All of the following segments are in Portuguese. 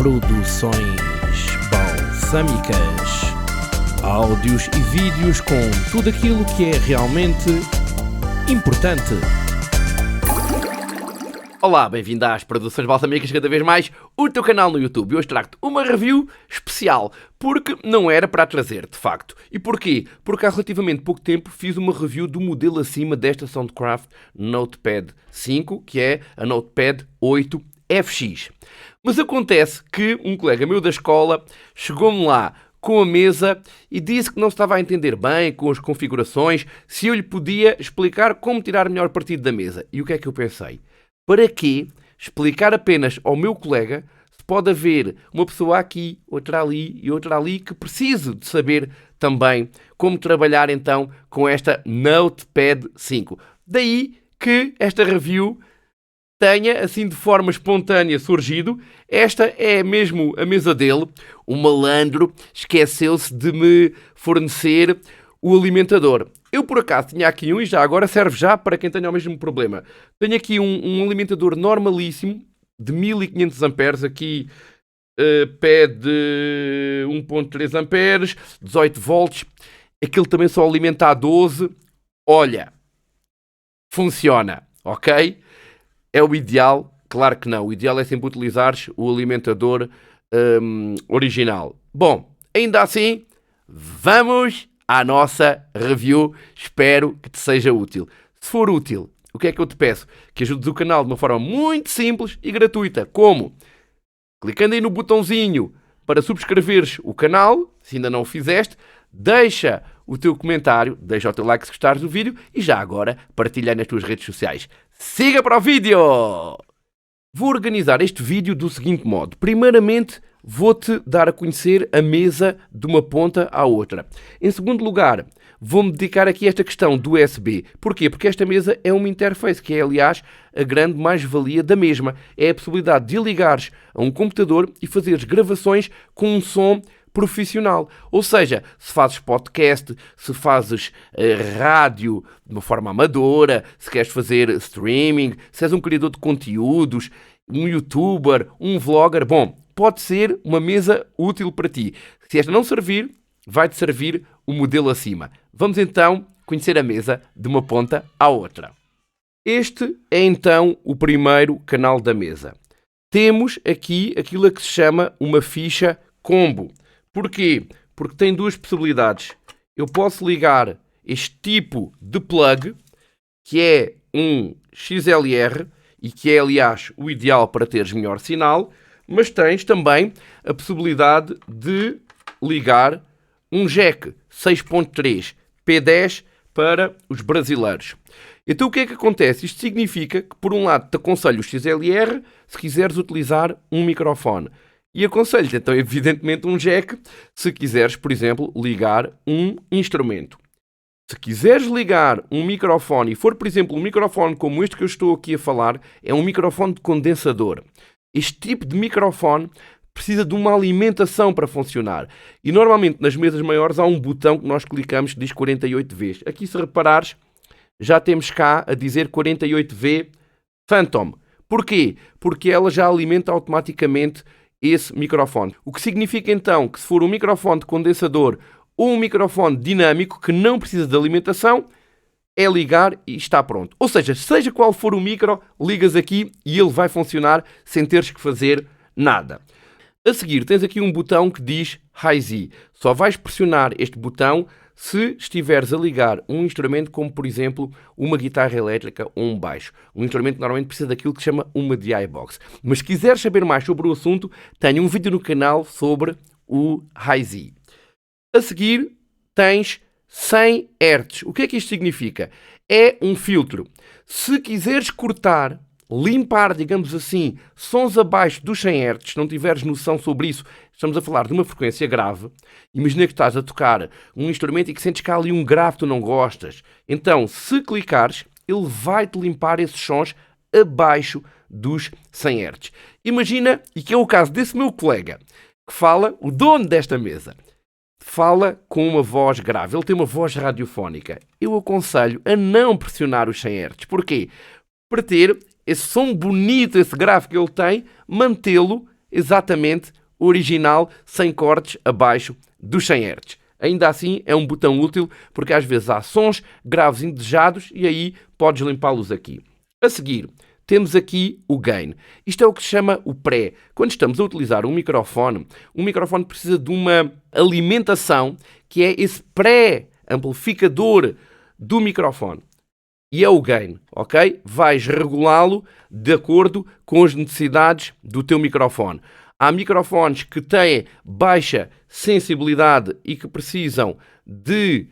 Produções Balsâmicas. Áudios e vídeos com tudo aquilo que é realmente importante. Olá, bem-vindo às Produções Balsâmicas, cada vez mais o teu canal no YouTube. Hoje trago-te uma review especial, porque não era para trazer, de facto. E porquê? Porque há relativamente pouco tempo fiz uma review do modelo acima desta Soundcraft Notepad 5, que é a Notepad 8 FX. Mas acontece que um colega meu da escola chegou-me lá com a mesa e disse que não estava a entender bem com as configurações, se eu lhe podia explicar como tirar melhor partido da mesa. E o que é que eu pensei? Para quê explicar apenas ao meu colega se pode haver uma pessoa aqui, outra ali e outra ali que precise de saber também como trabalhar então com esta Notepad 5. Daí que esta review tenha, assim de forma espontânea, surgido. Esta é mesmo a mesa dele. O malandro esqueceu-se de me fornecer o alimentador. Eu, por acaso, tinha aqui um e já agora serve já para quem tenha o mesmo problema. Tenho aqui um alimentador normalíssimo de 1500 amperes. Aqui pede 1.3 amperes, 18 volts. Aquele também só alimenta a 12. Olha, funciona, ok? É o ideal? Claro que não. O ideal é sempre utilizares o alimentador original. Bom, ainda assim, vamos à nossa review. Espero que te seja útil. Se for útil, o que é que eu te peço? Que ajudes o canal de uma forma muito simples e gratuita. Como? Clicando aí no botãozinho para subscreveres o canal, se ainda não o fizeste, deixa o teu comentário, deixa o teu like se gostares do vídeo e já agora partilha nas tuas redes sociais. Siga para o vídeo! Vou organizar este vídeo do seguinte modo. Primeiramente, vou-te dar a conhecer a mesa de uma ponta à outra. Em segundo lugar, vou-me dedicar aqui a esta questão do USB. Porquê? Porque esta mesa é uma interface, que é, aliás, a grande mais-valia da mesma. É a possibilidade de ligares a um computador e fazeres gravações com um som profissional. Ou seja, se fazes podcast, se fazes rádio de uma forma amadora, se queres fazer streaming, se és um criador de conteúdos, um youtuber, um vlogger, bom, pode ser uma mesa útil para ti. Se esta não servir, vai-te servir o modelo acima. Vamos então conhecer a mesa de uma ponta à outra. Este é então o primeiro canal da mesa. Temos aqui aquilo que se chama uma ficha combo. Porquê? Porque tem duas possibilidades. Eu posso ligar este tipo de plug, que é um XLR, e que é, aliás, o ideal para teres melhor sinal, mas tens também a possibilidade de ligar um jack 6.3 P10 para os brasileiros. Então o que é que acontece? Isto significa que, por um lado, te aconselho o XLR se quiseres utilizar um microfone. E aconselho-te, então, evidentemente, um jack se quiseres, por exemplo, ligar um instrumento. Se quiseres ligar um microfone e for, por exemplo, um microfone como este que eu estou aqui a falar, é um microfone de condensador. Este tipo de microfone precisa de uma alimentação para funcionar. E normalmente nas mesas maiores há um botão que nós clicamos que diz 48V. Aqui, se reparares, já temos cá a dizer 48V Phantom. Porquê? Porque ela já alimenta automaticamente esse microfone. O que significa então que se for um microfone de condensador ou um microfone dinâmico que não precisa de alimentação, é ligar e está pronto. Ou seja, seja qual for o micro, ligas aqui e ele vai funcionar sem teres que fazer nada. A seguir tens aqui um botão que diz Hi-Z. Só vais pressionar este botão se estiveres a ligar um instrumento como, por exemplo, uma guitarra elétrica ou um baixo. Um instrumento que normalmente precisa daquilo que se chama uma DI Box. Mas se quiseres saber mais sobre o assunto, tenho um vídeo no canal sobre o Hi-Z. A seguir tens 100 Hz. O que é que isto significa? É um filtro. Se quiseres cortar, limpar, digamos assim, sons abaixo dos 100 Hz, se não tiveres noção sobre isso, estamos a falar de uma frequência grave. Imagina que estás a tocar um instrumento e que sentes que há ali um grave que tu não gostas. Então, se clicares, ele vai-te limpar esses sons abaixo dos 100 Hz. Imagina, e que é o caso desse meu colega, que fala, o dono desta mesa, fala com uma voz grave. Ele tem uma voz radiofónica. Eu aconselho a não pressionar os 100 Hz. Porquê? Para ter esse som bonito, esse grave que ele tem, mantê-lo exatamente original, sem cortes abaixo dos 100 Hz. Ainda assim é um botão útil porque às vezes há sons graves indesejados e aí podes limpá-los aqui. A seguir, temos aqui o gain. Isto é o que se chama o pré. Quando estamos a utilizar um microfone precisa de uma alimentação que é esse pré-amplificador do microfone. E é o gain, ok? Vais regulá-lo de acordo com as necessidades do teu microfone. Há microfones que têm baixa sensibilidade e que precisam de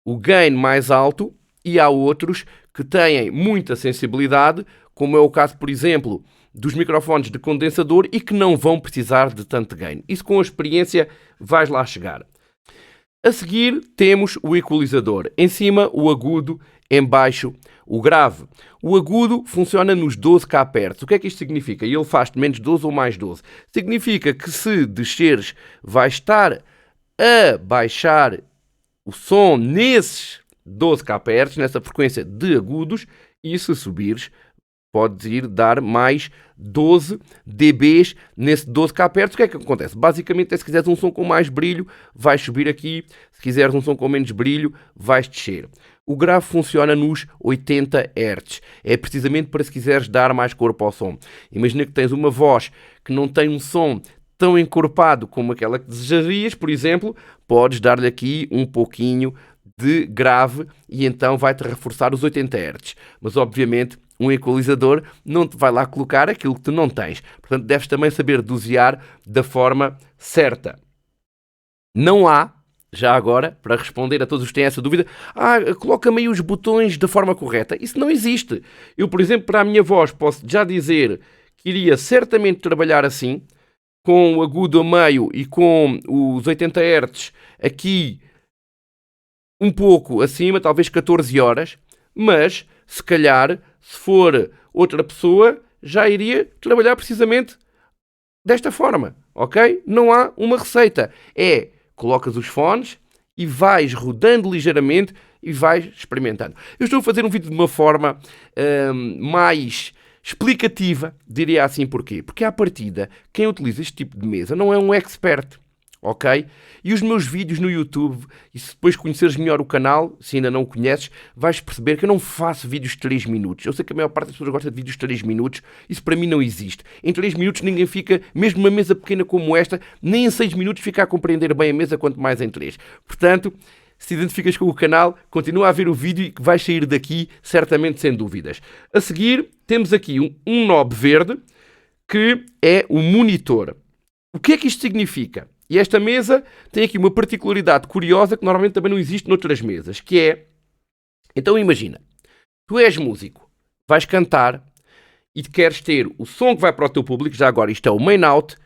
o gain mais alto e há outros que têm muita sensibilidade, como é o caso, por exemplo, dos microfones de condensador e que não vão precisar de tanto gain. Isso com a experiência vais lá chegar. A seguir temos o equalizador. Em cima o agudo, em baixo o grave. O agudo funciona nos 12 kHz. O que é que isto significa? Ele faz-te menos 12 ou mais 12. Significa que se desceres vai estar a baixar o som nesses 12 kHz, nessa frequência de agudos, e se subires podes ir dar mais 12 dBs nesse 12 kHz. O que é que acontece? Basicamente, se quiseres um som com mais brilho, vais subir aqui. Se quiseres um som com menos brilho, vais descer. O grave funciona nos 80 Hz. É precisamente para se quiseres dar mais corpo ao som. Imagina que tens uma voz que não tem um som tão encorpado como aquela que desejarias, por exemplo, podes dar-lhe aqui um pouquinho de grave e então vai-te reforçar os 80 Hz. Mas, obviamente, um equalizador não te vai lá colocar aquilo que tu não tens. Portanto, deves também saber dosear da forma certa. Não há, já agora, para responder a todos os que têm essa dúvida, coloca-me aí os botões da forma correta. Isso não existe. Eu, por exemplo, para a minha voz, posso já dizer que iria certamente trabalhar assim, com o agudo a meio e com os 80 Hz aqui um pouco acima, talvez 14 horas, mas, se calhar, se for outra pessoa, já iria trabalhar precisamente desta forma, ok? Não há uma receita. Colocas os fones e vais rodando ligeiramente e vais experimentando. Eu estou a fazer um vídeo de uma forma mais explicativa, diria assim porquê. Porque à partida, quem utiliza este tipo de mesa não é um expert, ok? E os meus vídeos no YouTube, e se depois conheceres melhor o canal, se ainda não o conheces, vais perceber que eu não faço vídeos de 3 minutos. Eu sei que a maior parte das pessoas gosta de vídeos de 3 minutos, isso para mim não existe. Em 3 minutos ninguém fica, mesmo numa mesa pequena como esta, nem em 6 minutos fica a compreender bem a mesa, quanto mais em 3. Portanto, se te identificas com o canal, continua a ver o vídeo e que vais sair daqui certamente sem dúvidas. A seguir, temos aqui um knob verde, que é o monitor. O que é que isto significa? E esta mesa tem aqui uma particularidade curiosa que normalmente também não existe noutras mesas, que é, então imagina, tu és músico, vais cantar e queres ter o som que vai para o teu público, já agora isto é o main out,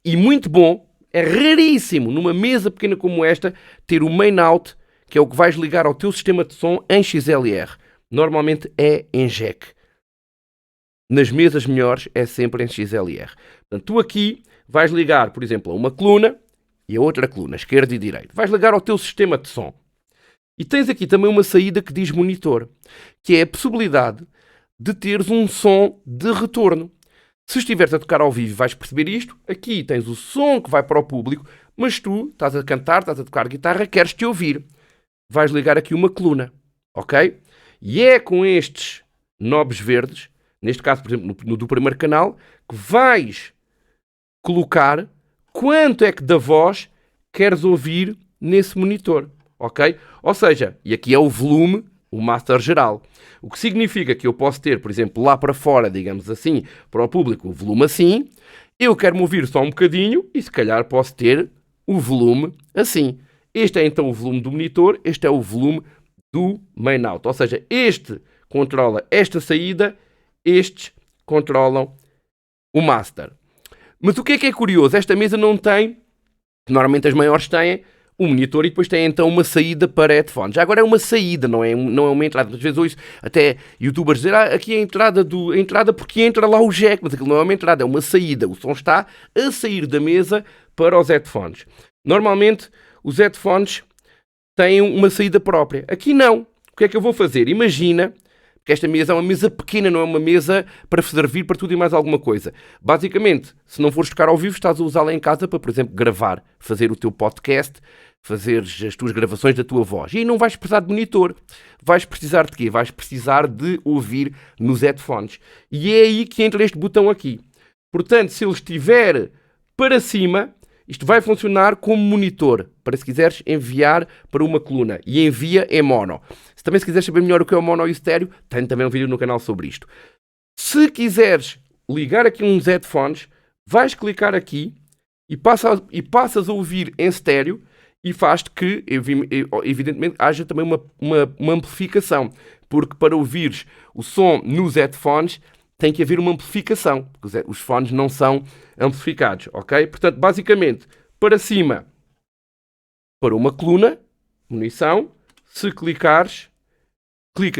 e muito bom, é raríssimo numa mesa pequena como esta ter o main out, que é o que vais ligar ao teu sistema de som em XLR. Normalmente é em jack. Nas mesas melhores é sempre em XLR. Portanto, tu aqui vais ligar, por exemplo, a uma coluna e a outra coluna, esquerda e direita. Vais ligar ao teu sistema de som. E tens aqui também uma saída que diz monitor, que é a possibilidade de teres um som de retorno. Se estiveres a tocar ao vivo vais perceber isto. Aqui tens o som que vai para o público, mas tu estás a cantar, estás a tocar guitarra, queres te ouvir. Vais ligar aqui uma coluna, ok? E é com estes knobs verdes, neste caso, por exemplo, no do primeiro canal, que vais colocar quanto é que da voz queres ouvir nesse monitor, ok? Ou seja, e aqui é o volume, o master geral. O que significa que eu posso ter, por exemplo, lá para fora, digamos assim, para o público, o volume assim. Eu quero me ouvir só um bocadinho e se calhar posso ter o volume assim. Este é então o volume do monitor, este é o volume do main out. Ou seja, este controla esta saída, estes controlam o master. Mas o que é curioso? Esta mesa não tem, normalmente as maiores têm, o monitor e depois tem então uma saída para headphones. Já agora é uma saída, não é uma entrada. Às vezes ouço até youtubers dizer, aqui é a entrada porque entra lá o jack, mas aquilo não é uma entrada, é uma saída. O som está a sair da mesa para os headphones. Normalmente os headphones têm uma saída própria. Aqui não. O que é que eu vou fazer? Imagina, Porque esta mesa é uma mesa pequena, não é uma mesa para servir para tudo e mais alguma coisa. Basicamente, se não fores tocar ao vivo, estás a usá-la em casa para, por exemplo, gravar, fazer o teu podcast, fazer as tuas gravações da tua voz. E aí não vais precisar de monitor. Vais precisar de quê? Vais precisar de ouvir nos headphones. E é aí que entra este botão aqui. Portanto, se ele estiver para cima, isto vai funcionar como monitor, para se quiseres enviar para uma coluna. E envia em mono. Se também quiseres saber melhor o que é o mono e o estéreo, tenho também um vídeo no canal sobre isto. Se quiseres ligar aqui uns headphones, vais clicar aqui e passas a ouvir em estéreo e faz que, evidentemente, haja também uma amplificação. Porque para ouvires o som nos headphones, tem que haver uma amplificação. Porque os fones não são amplificados, ok? Portanto, basicamente, para cima, para uma coluna, munição, se clicares,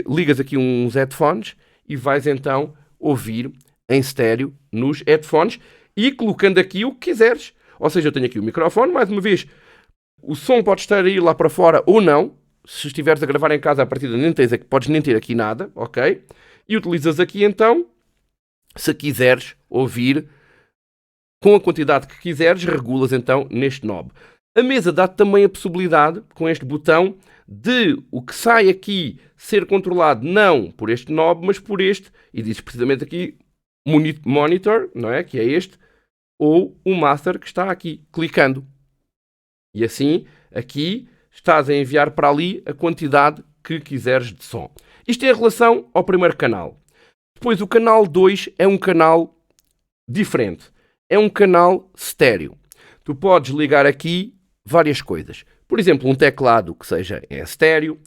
ligas aqui uns headphones e vais então ouvir em estéreo nos headphones e colocando aqui o que quiseres. Ou seja, eu tenho aqui o microfone, mais uma vez, o som pode estar aí lá para fora ou não. Se estiveres a gravar em casa, a partir de nem tens, podes nem ter aqui nada, ok? E utilizas aqui então, se quiseres ouvir com a quantidade que quiseres, regulas então neste knob. A mesa dá-te também a possibilidade, com este botão, de o que sai aqui ser controlado não por este knob, mas por este, e diz precisamente aqui monitor, não é? Que é este, ou o master que está aqui, clicando. E assim, aqui, estás a enviar para ali a quantidade que quiseres de som. Isto é em relação ao primeiro canal. Depois, o canal 2 é um canal diferente. É um canal estéreo. Tu podes ligar aqui várias coisas. Por exemplo, um teclado que seja em estéreo.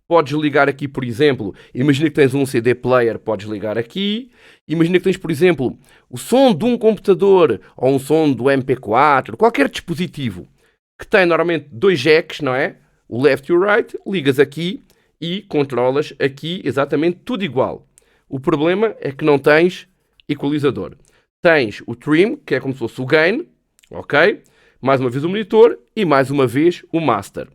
Podes ligar aqui, por exemplo, imagina que tens um CD player, podes ligar aqui. Imagina que tens, por exemplo, o som de um computador ou um som do MP4, qualquer dispositivo que tem normalmente 2 jacks, não é? O left e o right, ligas aqui e controlas aqui exatamente tudo igual. O problema é que não tens equalizador. Tens o trim, que é como se fosse o gain, ok? Mais uma vez o monitor e mais uma vez o master.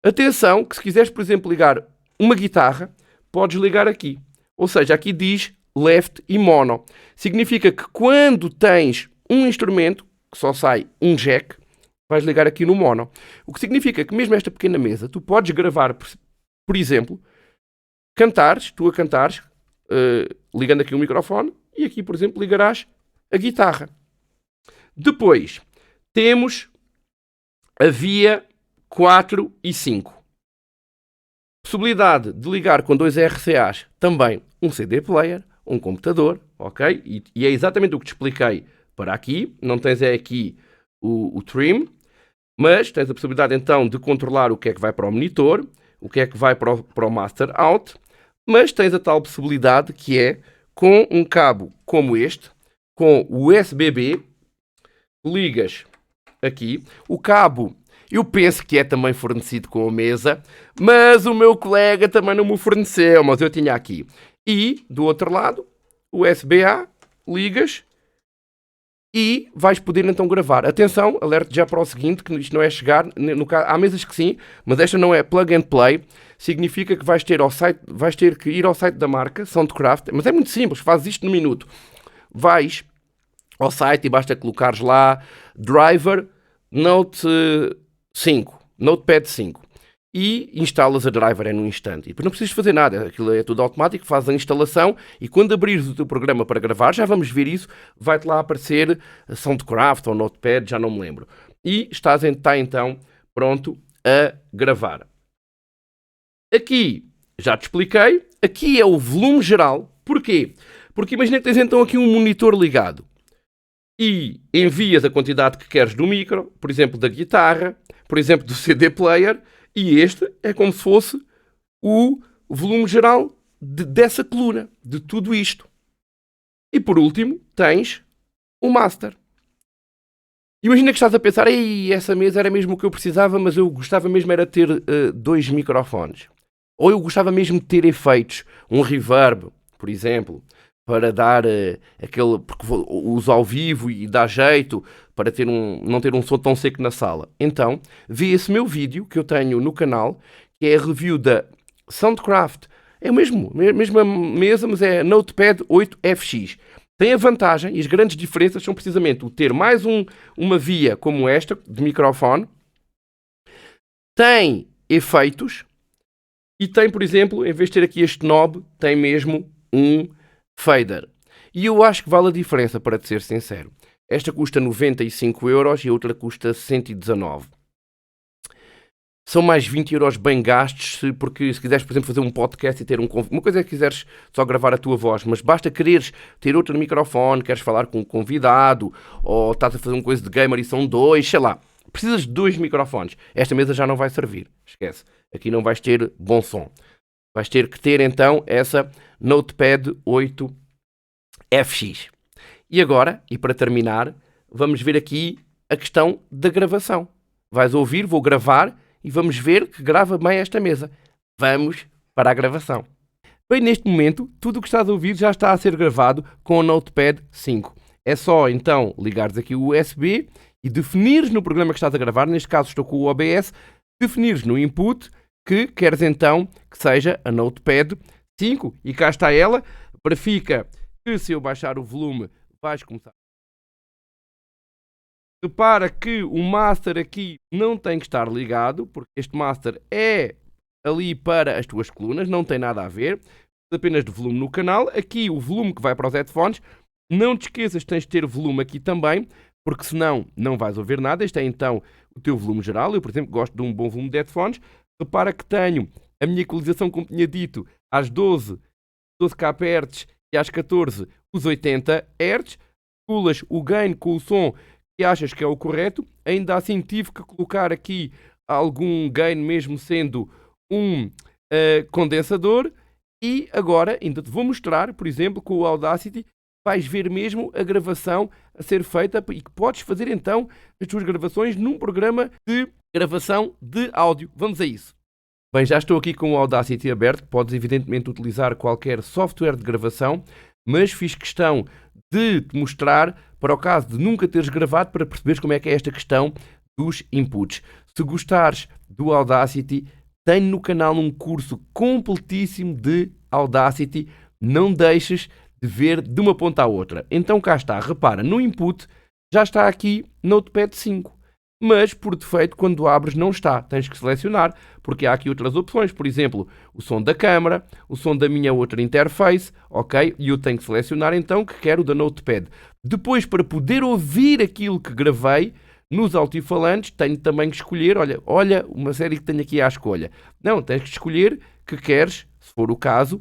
Atenção que se quiseres, por exemplo, ligar uma guitarra, podes ligar aqui. Ou seja, aqui diz left e mono. Significa que quando tens um instrumento, que só sai um jack, vais ligar aqui no mono. O que significa que mesmo esta pequena mesa, tu podes gravar, por exemplo, tu a cantares, ligando aqui o microfone, e aqui, por exemplo, ligarás a guitarra. Depois, temos a via 4 e 5. Possibilidade de ligar com 2 RCAs também um CD player, um computador, ok? E é exatamente o que te expliquei para aqui. Não tens aqui o trim, mas tens a possibilidade então de controlar o que é que vai para o monitor, o que é que vai para o master out, mas tens a tal possibilidade que é com um cabo como este, com o USB-B, ligas aqui. O cabo, eu penso que é também fornecido com a mesa, mas o meu colega também não me forneceu, mas eu tinha aqui. E, do outro lado, USB-A, ligas e vais poder então gravar. Atenção, alerta já para o seguinte, que isto não é chegar, há mesas que sim, mas esta não é plug and play, significa que vais ter que ir ao site da marca, Soundcraft, mas é muito simples, fazes isto no minuto. Vais ao site e basta colocares lá Driver Notepad 5 e instalas a driver num instante. E depois não precisas fazer nada, aquilo é tudo automático, faz a instalação e quando abrires o teu programa para gravar, já vamos ver isso, vai-te lá aparecer Soundcraft ou Notepad, já não me lembro. E está então pronto a gravar. Aqui, já te expliquei, aqui é o volume geral. Porquê? Porque imagina que tens então aqui um monitor ligado e envias a quantidade que queres do micro, por exemplo, da guitarra, por exemplo, do CD player, e este é como se fosse o volume geral dessa coluna, de tudo isto. E por último, tens o master. Imagina que estás a pensar, ei, essa mesa era mesmo o que eu precisava, mas eu gostava mesmo era ter 2 microfones. Ou eu gostava mesmo de ter efeitos, um reverb, por exemplo, para dar aquele, porque uso ao vivo e dá jeito para não ter um som tão seco na sala. Então, vê esse meu vídeo que eu tenho no canal, que é a review da Soundcraft É o mesmo, a mesma mesa, mas é Notepad 8FX. Tem a vantagem, e as grandes diferenças são precisamente o ter mais uma via como esta, de microfone, tem efeitos, e tem, por exemplo, em vez de ter aqui este knob, tem mesmo um fader. E eu acho que vale a diferença, para te ser sincero. Esta custa 95€ e a outra custa 119. São mais 20€ bem gastos, porque se quiseres, por exemplo, fazer um podcast e ter uma coisa é que quiseres só gravar a tua voz, mas basta quereres ter outro microfone, queres falar com um convidado, ou estás a fazer uma coisa de gamer e são 2, sei lá. Precisas de 2 microfones. Esta mesa já não vai servir. Esquece. Aqui não vais ter bom som. Vais ter que ter, então, essa Notepad 8FX. E agora, e para terminar, vamos ver aqui a questão da gravação. Vais ouvir, vou gravar e vamos ver que grava bem esta mesa. Vamos para a gravação. Bem, neste momento, tudo o que estás a ouvir já está a ser gravado com o Notepad 5. É só, então, ligares aqui o USB e definires no programa que estás a gravar, neste caso estou com o OBS, definires no input que queres então que seja a Notepad 5. E cá está ela. Verifica que se eu baixar o volume vais começar. Repara que o master aqui não tem que estar ligado, porque este master é ali para as tuas colunas, não tem nada a ver, apenas de volume no canal. Aqui o volume que vai para os headphones. Não te esqueças, tens de ter volume aqui também, porque senão não vais ouvir nada. Este é então o teu volume geral. Eu, por exemplo, gosto de um bom volume de headphones. Repara que tenho a minha equalização, como tinha dito, às 12 kHz e às 14 os 80 Hz. Regulas o gain com o som que achas que é o correto. Ainda assim tive que colocar aqui algum gain, mesmo sendo um condensador. E agora ainda te vou mostrar, por exemplo, com o Audacity, vais ver mesmo a gravação a ser feita e que podes fazer então as tuas gravações num programa de gravação de áudio. Vamos a isso. Bem, já estou aqui com o Audacity aberto. Podes evidentemente utilizar qualquer software de gravação, mas fiz questão de te mostrar para o caso de nunca teres gravado, para perceberes como é que é esta questão dos inputs. Se gostares do Audacity, tenho no canal um curso completíssimo de Audacity. Não deixes de ver de uma ponta à outra. Então cá está, repara, no input já está aqui Notepad 5. Mas, por defeito, quando abres não está. Tens que selecionar, porque há aqui outras opções. Por exemplo, o som da câmara, o som da minha outra interface, ok? E eu tenho que selecionar então que quero o da Notepad. Depois, para poder ouvir aquilo que gravei nos altifalantes, tenho também que escolher, olha uma série que tenho aqui à escolha. Não, tens que escolher que queres, se for o caso,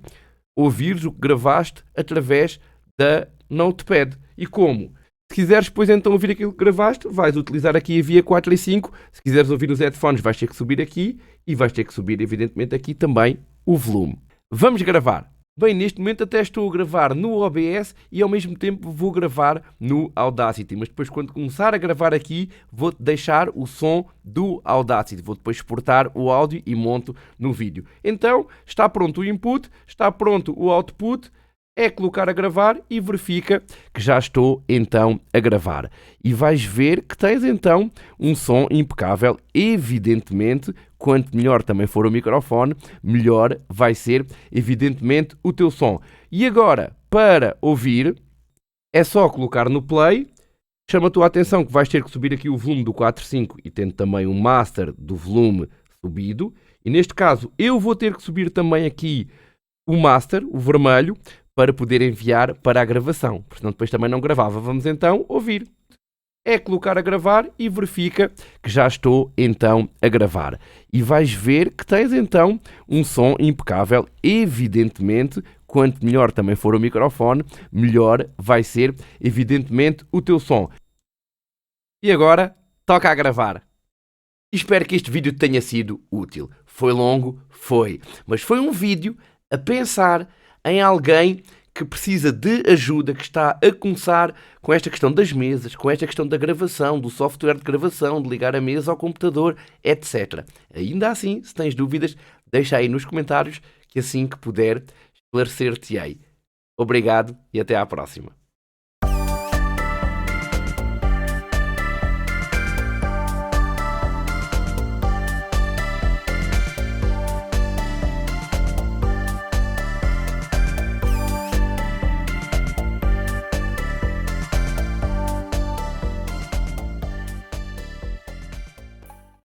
ouvires o que gravaste através da Notepad. E como? Se quiseres depois então ouvir aquilo que gravaste, vais utilizar aqui a via 4 e 5. Se quiseres ouvir os headphones, vais ter que subir aqui e vais ter que subir, evidentemente, aqui também o volume. Vamos gravar. Bem, neste momento até estou a gravar no OBS e ao mesmo tempo vou gravar no Audacity. Mas depois, quando começar a gravar aqui, vou-te deixar o som do Audacity. Vou depois exportar o áudio e monto no vídeo. Então, está pronto o input, está pronto o output. É colocar a gravar e verifica que já estou então a gravar. E vais ver que tens então um som impecável. Evidentemente, quanto melhor também for o microfone, melhor vai ser evidentemente o teu som. E agora, para ouvir, é só colocar no play. Chama a tua atenção que vais ter que subir aqui o volume do 4.5 e tendo também um master do volume subido. E neste caso, eu vou ter que subir também aqui o master, o vermelho, para poder enviar para a gravação, porque senão depois também não gravava. Vamos então ouvir. É colocar a gravar e verifica que já estou então a gravar. E vais ver que tens então um som impecável. Evidentemente, quanto melhor também for o microfone, melhor vai ser evidentemente o teu som. E agora, toca a gravar. Espero que este vídeo tenha sido útil. Foi longo? Foi. Mas foi um vídeo a pensar em alguém que precisa de ajuda, que está a começar com esta questão das mesas, com esta questão da gravação, do software de gravação, de ligar a mesa ao computador, etc. Ainda assim, se tens dúvidas, deixa aí nos comentários que assim que puder esclarecer-te-ei. Obrigado e até à próxima.